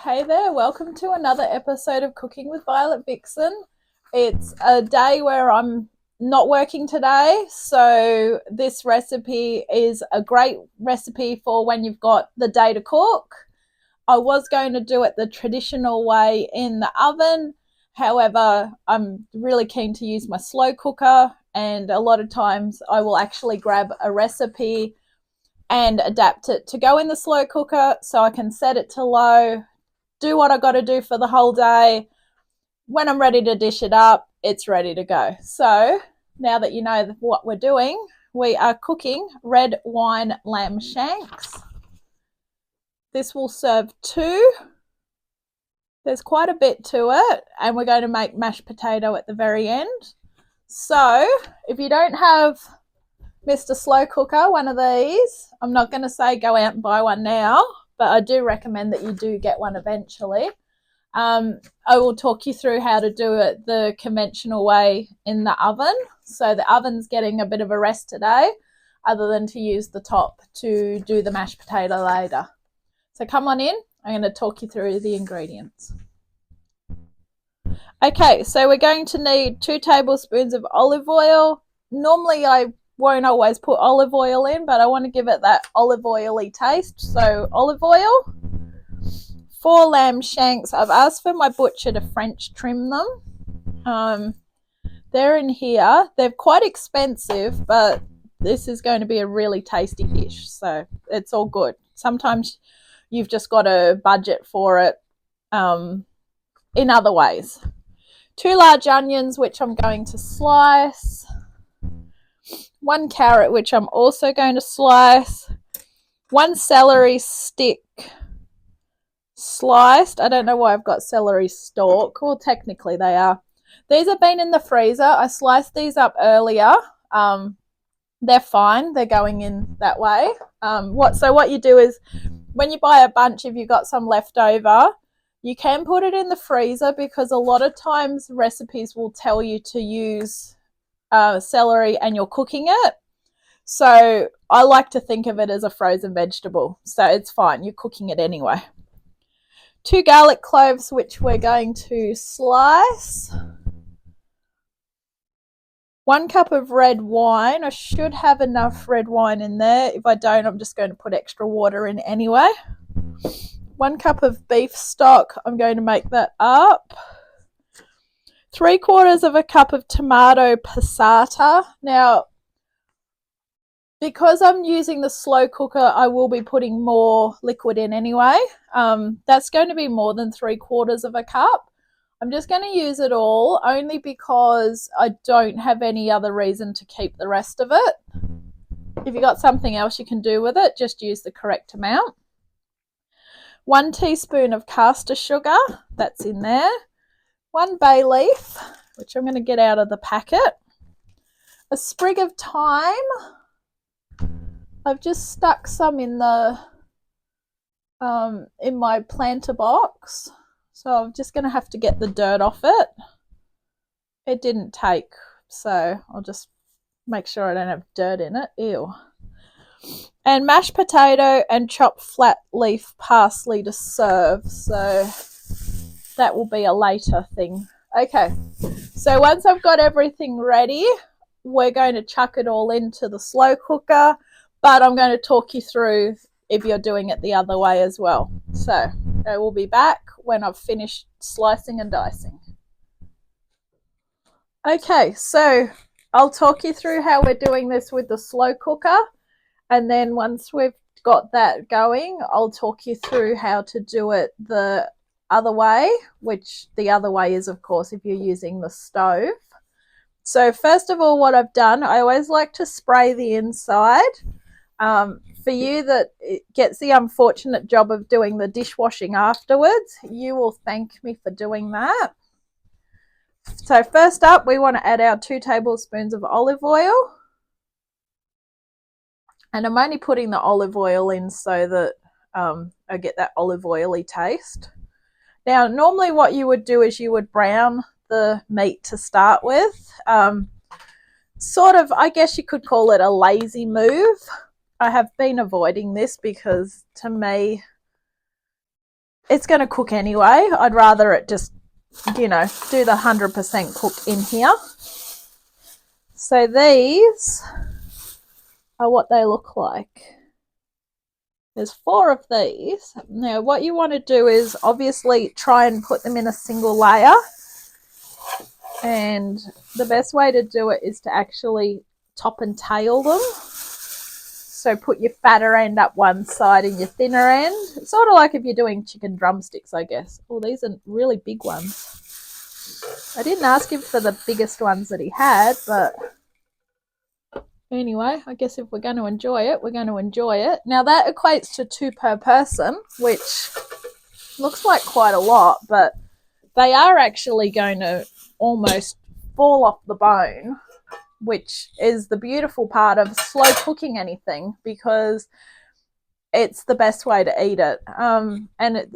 Hey there, welcome to another episode of Cooking with Violet Vixen. It's a day where I'm not working today, so this recipe is a great recipe for when you've got the day to cook. I was going to do it the traditional way in the oven. However, I'm really keen to use my slow cooker, and a lot of times I will actually grab a recipe and adapt it to go in the slow cooker so I can set it to low, do what I got to do for the whole day. When I'm ready to dish it up, it's ready to go. So now that you know what we're doing, we are cooking red wine lamb shanks. This will serve two. There's quite a bit to it, and we're going to make mashed potato at the very end. So if you don't have Mr. Slow Cooker, one of these, I'm not going to say go out and buy one now, but I do recommend that you do get one eventually. I will talk you through how to do it the conventional way in the oven. So the oven's getting a bit of a rest today, other than to use the top to do the mashed potato later. So come on in, I'm going to talk you through the ingredients. Okay, so we're going to need 2 tablespoons of olive oil. Normally I won't always put olive oil in, but I want to give it that olive oily taste. So olive oil, 4 lamb shanks. I've asked for my butcher to French trim them. They're in here. They're quite expensive, but this is going to be a really tasty dish, so it's all good. Sometimes you've just got to budget for it in other ways. 2 large onions, which I'm going to slice. 1 carrot, which I'm also going to slice. 1 celery stick sliced. I don't know why I've got celery stalk. Well, technically they are. These have been in the freezer. I sliced these up earlier. They're fine. They're going in that way. What you do is when you buy a bunch, if you've got some left over, you can put it in the freezer, because a lot of times recipes will tell you to use celery and you're cooking it. So I like to think of it as a frozen vegetable. So it's fine. You're cooking it anyway. 2 garlic cloves, which we're going to slice. 1 cup of red wine. I should have enough red wine in there. If I don't, I'm just going to put extra water in anyway. 1 cup of beef stock. I'm going to make that up. 3/4 of a cup of tomato passata. Now, because I'm using the slow cooker, I will be putting more liquid in anyway. That's going to be more than 3/4 of a cup. I'm just going to use it all, only because I don't have any other reason to keep the rest of it. If you've got something else you can do with it, just use the correct amount. 1 teaspoon of caster sugar, that's in there. 1 bay leaf, which I'm going to get out of the packet. A sprig of thyme. I've just stuck some in the in my planter box, so I'm just going to have to get the dirt off it. It didn't take, so I'll just make sure I don't have dirt in it. Ew. And mashed potato and chopped flat leaf parsley to serve, so that will be a later thing. Okay, so once I've got everything ready, we're going to chuck it all into the slow cooker, but I'm going to talk you through if you're doing it the other way as well. So I will be back when I've finished slicing and dicing. Okay, so I'll talk you through how we're doing this with the slow cooker, and then once we've got that going, I'll talk you through how to do it the other way, which the other way is, of course, if you're using the stove. So first of all, what I've done, I always like to spray the inside. For you that gets the unfortunate job of doing the dishwashing afterwards, you will thank me for doing that. So first up, we want to add our 2 tablespoons of olive oil. And I'm only putting the olive oil in so that I get that olive oily taste. Now, normally what you would do is you would brown the meat to start with. Sort of, I guess you could call it a lazy move. I have been avoiding this because, to me, it's going to cook anyway. I'd rather it just, you know, do the 100% cook in here. So these are what they look like. There's 4 of these. Now what you want to do is obviously try and put them in a single layer. And the best way to do it is to actually top and tail them. So put your fatter end up one side and your thinner end. It's sort of like if you're doing chicken drumsticks, I guess. Oh, these are really big ones. I didn't ask him for the biggest ones that he had, but anyway, I guess if we're going to enjoy it, we're going to enjoy it. Now that equates to 2 per person, which looks like quite a lot, but they are actually going to almost fall off the bone, which is the beautiful part of slow cooking anything, because it's the best way to eat it.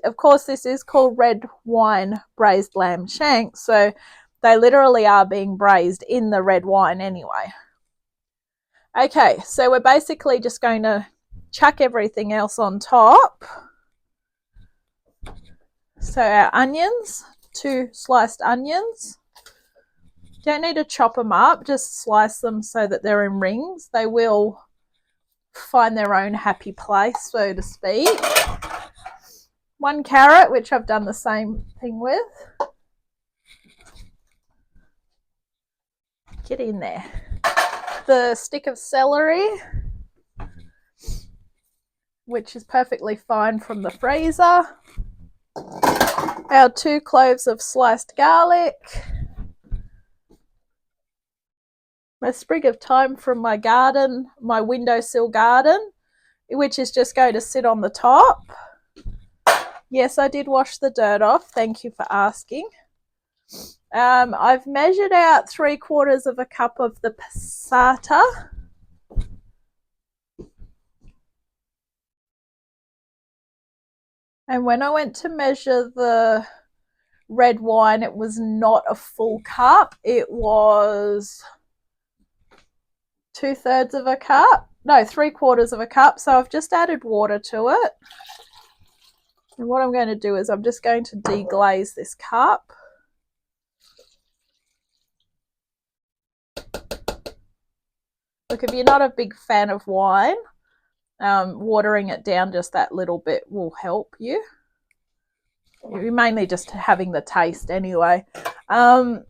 Of course, this is called red wine braised lamb shanks, so they literally are being braised in the red wine anyway. Okay, so we're basically just going to chuck everything else on top. So our onions, 2 sliced onions. Don't need to chop them up, just slice them so that they're in rings. They will find their own happy place, so to speak. 1 carrot, which I've done the same thing with. Get in there. The stick of celery, which is perfectly fine from the freezer. Our 2 cloves of sliced garlic. A sprig of thyme from my garden, my windowsill garden, which is just going to sit on the top. Yes, I did wash the dirt off. Thank you for asking. I've measured out 3/4 cup of the passata. And when I went to measure the red wine, it was not a full cup. It was 2/3 cup. No, 3/4 cup. So I've just added water to it. And what I'm going to do is I'm just going to deglaze this cup. Look, if you're not a big fan of wine, watering it down just that little bit will help you. You're mainly just having the taste anyway. I've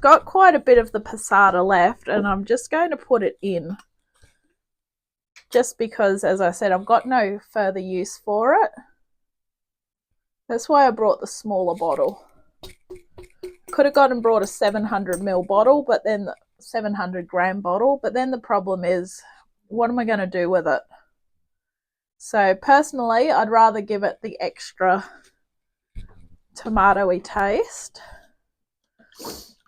got quite a bit of the passata left, and I'm just going to put it in. Just because, as I said, I've got no further use for it. That's why I brought the smaller bottle. Could have gone and brought a 700ml bottle, but then the 700-gram bottle, but then the problem is, what am I going to do with it? So personally, I'd rather give it the extra tomatoey taste.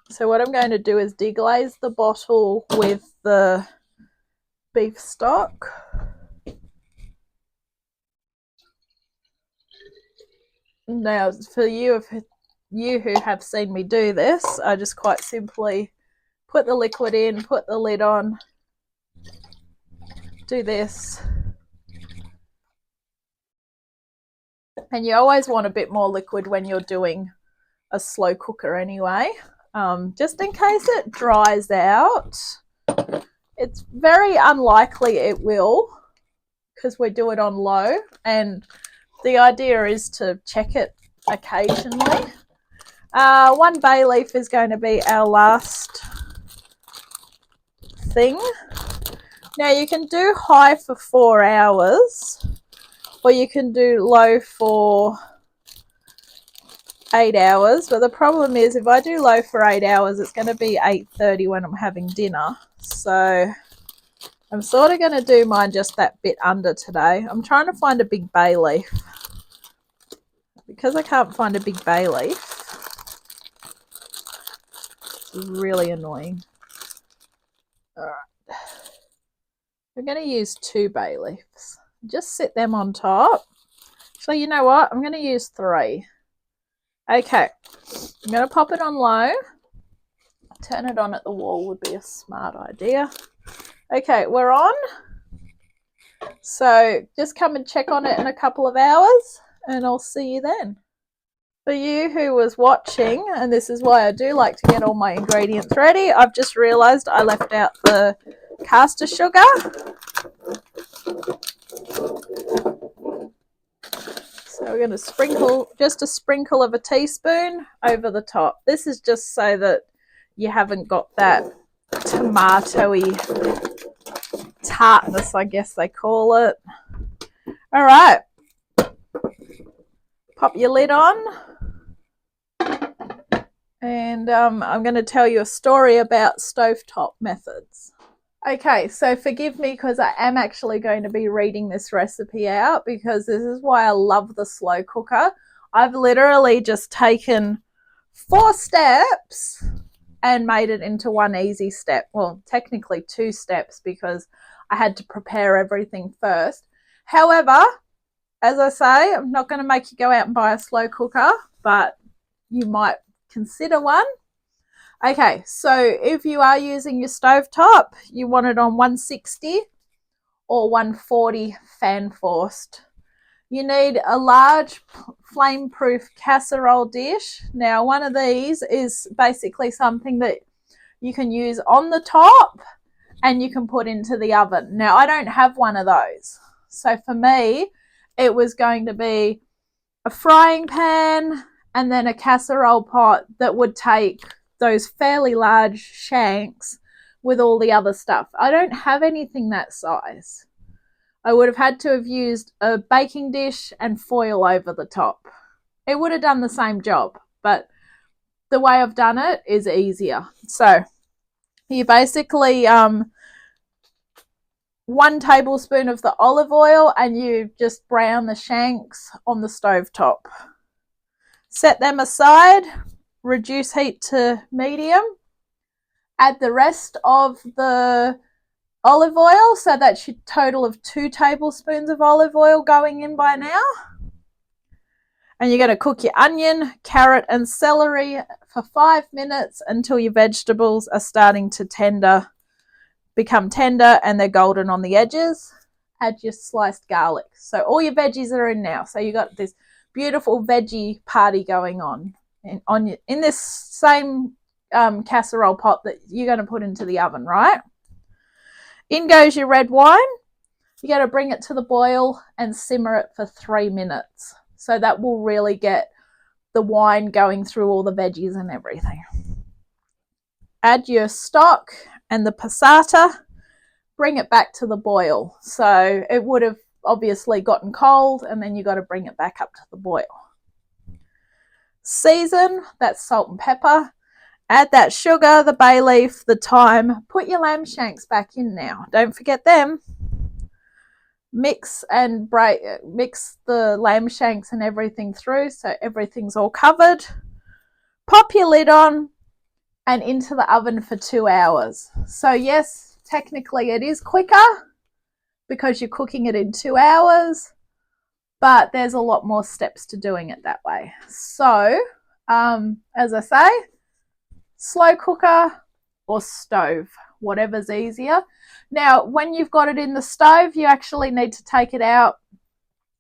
So what I'm going to do is deglaze the bottle with the beef stock. Now, for you who have seen me do this, I just quite simply put the liquid in, put the lid on, do this. And you always want a bit more liquid when you're doing a slow cooker anyway, just in case it dries out. It's very unlikely it will, because we do it on low, and the idea is to check it occasionally. 1 bay leaf is going to be our last thing. Now you can do high for 4 hours, or you can do low for 8 hours, but the problem is if I do low for 8 hours, it's going to be 8:30 when I'm having dinner. So I'm sort of going to do mine just that bit under today. I'm trying to find a big bay leaf. Because I can't find a big bay leaf, it's really annoying. Alright. I'm going to use 2 bay leaves. Just sit them on top. So you know what? I'm going to use 3. Okay. I'm going to pop it on low. Turn it on at the wall would be a smart idea. Okay, we're on. So just come and check on it in a couple of hours and I'll see you then. For you who was watching, and this is why I do like to get all my ingredients ready, I've just realised I left out the caster sugar. So we're going to sprinkle just a sprinkle of a teaspoon over the top. This is just so that you haven't got that tomatoey tartness, I guess they call it. All right. Pop your lid on. And I'm going to tell you a story about stovetop methods. Okay, so forgive me because I am actually going to be reading this recipe out because this is why I love the slow cooker. I've literally just taken 4 steps and made it into one easy step. Well, technically 2 steps because I had to prepare everything first. However, as I say, I'm not going to make you go out and buy a slow cooker, but you might consider one. Okay, so if you are using your stovetop, you want it on 160 or 140 fan forced. You need a large flame-proof casserole dish. Now, one of these is basically something that you can use on the top and you can put into the oven. Now, I don't have one of those. So for me, it was going to be a frying pan and then a casserole pot that would take those fairly large shanks with all the other stuff. I don't have anything that size. I would have had to have used a baking dish and foil over the top. It would have done the same job, but the way I've done it is easier. So you basically 1 tablespoon of the olive oil and you just brown the shanks on the stovetop. Set them aside, reduce heat to medium, add the rest of the olive oil, so that's your total of 2 tablespoons of olive oil going in by now. And you're going to cook your onion, carrot and celery for 5 minutes until your vegetables are starting to become tender and they're golden on the edges. Add your sliced garlic. So all your veggies are in now. So you got this beautiful veggie party going on in this same casserole pot that you're going to put into the oven, right? In goes your red wine. You got to bring it to the boil and simmer it for 3 minutes. So that will really get the wine going through all the veggies and everything. Add your stock and the passata. Bring it back to the boil. So it would have obviously gotten cold and then you got to bring it back up to the boil. Season, that's salt and pepper. Add that sugar, the bay leaf, the thyme. Put your lamb shanks back in now. Don't forget them. Mix the lamb shanks and everything through so everything's all covered. Pop your lid on and into the oven for 2 hours. So yes, technically it is quicker because you're cooking it in 2 hours, but there's a lot more steps to doing it that way. So as I say, slow cooker or stove, whatever's easier. Now, when you've got it in the stove, you actually need to take it out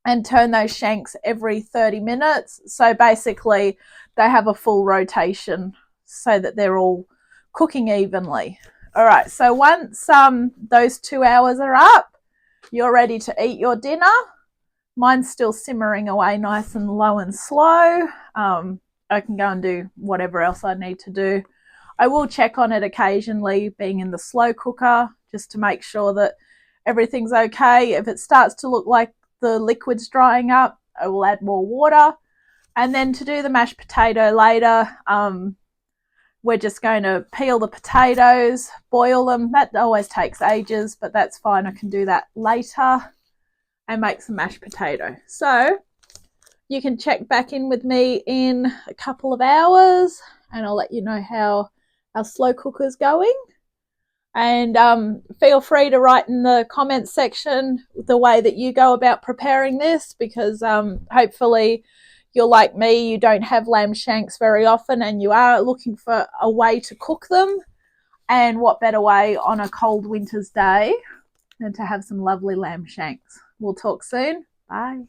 and turn those shanks every 30 minutes. So basically, they have a full rotation so that they're all cooking evenly. All right, so once those 2 hours are up, you're ready to eat your dinner. Mine's still simmering away nice and low and slow. I can go and do whatever else I need to do. I will check on it occasionally, being in the slow cooker, just to make sure that everything's okay. If it starts to look like the liquid's drying up, I will add more water. And then to do the mashed potato later, we're just going to peel the potatoes, boil them. That always takes ages, but that's fine. I can do that later and make some mashed potato. So you can check back in with me in a couple of hours and I'll let you know how our slow cooker's going. And feel free to write in the comments section the way that you go about preparing this, because hopefully you're like me, you don't have lamb shanks very often and you are looking for a way to cook them. And what better way on a cold winter's day and to have some lovely lamb shanks. We'll talk soon. Bye.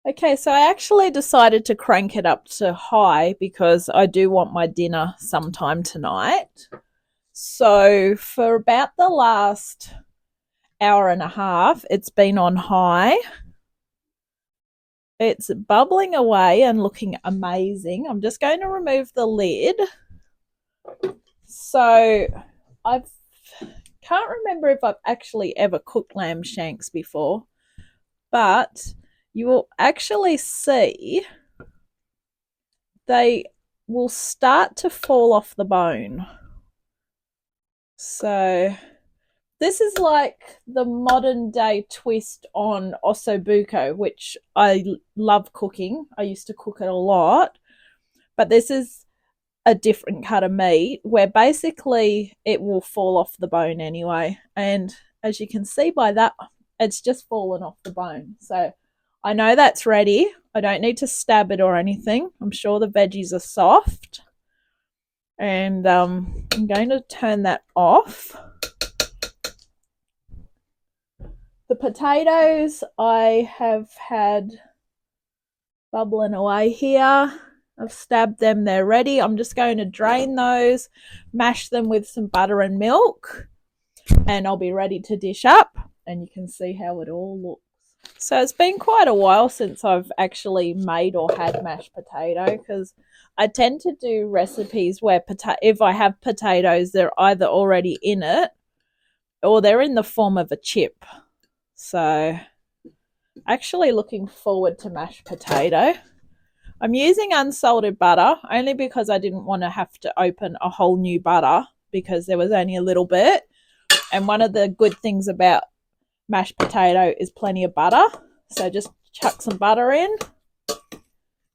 Okay, so I actually decided to crank it up to high because I do want my dinner sometime tonight. So for about the last hour and a half, it's been on high. It's bubbling away and looking amazing. I'm just going to remove the lid. So I can't remember if I've actually ever cooked lamb shanks before, but you will actually see they will start to fall off the bone. So this is like the modern day twist on ossobuco, which I love cooking. I used to cook it a lot, but this is a different cut of meat where basically it will fall off the bone anyway. And as you can see by that, it's just fallen off the bone. So I know that's ready. I don't need to stab it or anything. I'm sure the veggies are soft. And I'm going to turn that off. The potatoes I have had bubbling away here. I've stabbed them, they're ready. I'm just going to drain those, mash them with some butter and milk, and I'll be ready to dish up, and you can see how it all looks. So it's been quite a while since I've actually made or had mashed potato, because I tend to do recipes where if I have potatoes, they're either already in it or they're in the form of a chip. So actually looking forward to mashed potato. I'm using unsalted butter only because I didn't want to have to open a whole new butter because there was only a little bit. And one of the good things about mashed potato is plenty of butter. So just chuck some butter in,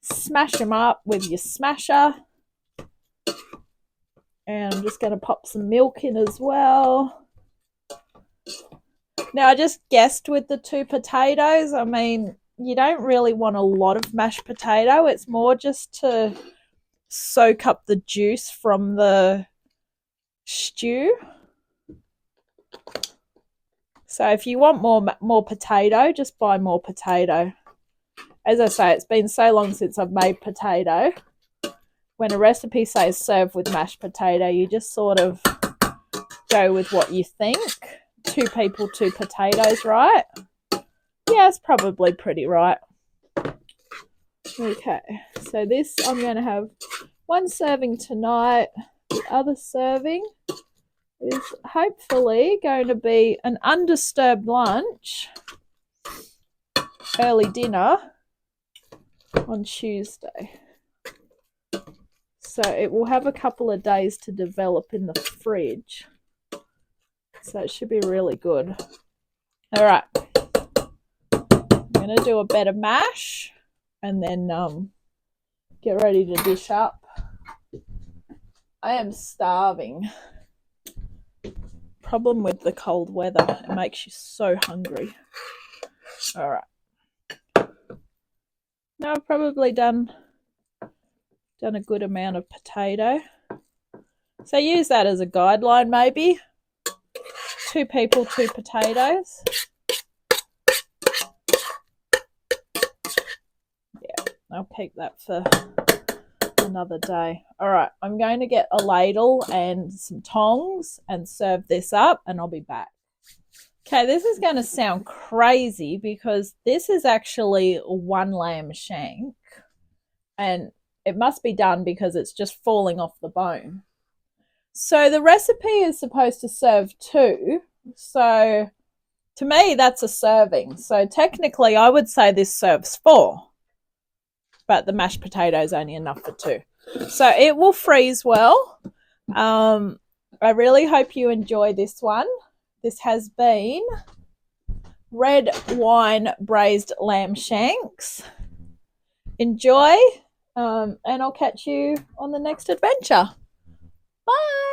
smash them up with your smasher. And I'm just going to pop some milk in as well. Now, I just guessed with the 2 potatoes. I mean, you don't really want a lot of mashed potato. It's more just to soak up the juice from the stew. So if you want more potato, just buy more potato. As I say, it's been so long since I've made potato. When a recipe says serve with mashed potato, you just sort of go with what you think. 2 people, 2 potatoes, right? Yeah, it's probably pretty right. Okay, so this I'm going to have 1 serving tonight. The other serving is hopefully going to be an undisturbed lunch, early dinner on Tuesday. So it will have a couple of days to develop in the fridge. So it should be really good. All right. I'm going to do a bit of mash and then get ready to dish up. I am starving. Problem with the cold weather, it makes you so hungry. All right. Now I've probably done a good amount of potato. So use that as a guideline maybe. 2 people, 2 potatoes. Yeah, I'll keep that for another day. All right, I'm going to get a ladle and some tongs and serve this up, and I'll be back. Okay, this is going to sound crazy because this is actually 1 lamb shank, and it must be done because it's just falling off the bone. So the recipe is supposed to serve 2. So to me, that's a serving. So technically, I would say this serves 4. But the mashed potato is only enough for 2. So it will freeze well. I really hope you enjoy this one. This has been red wine braised lamb shanks. Enjoy, and I'll catch you on the next adventure. Bye.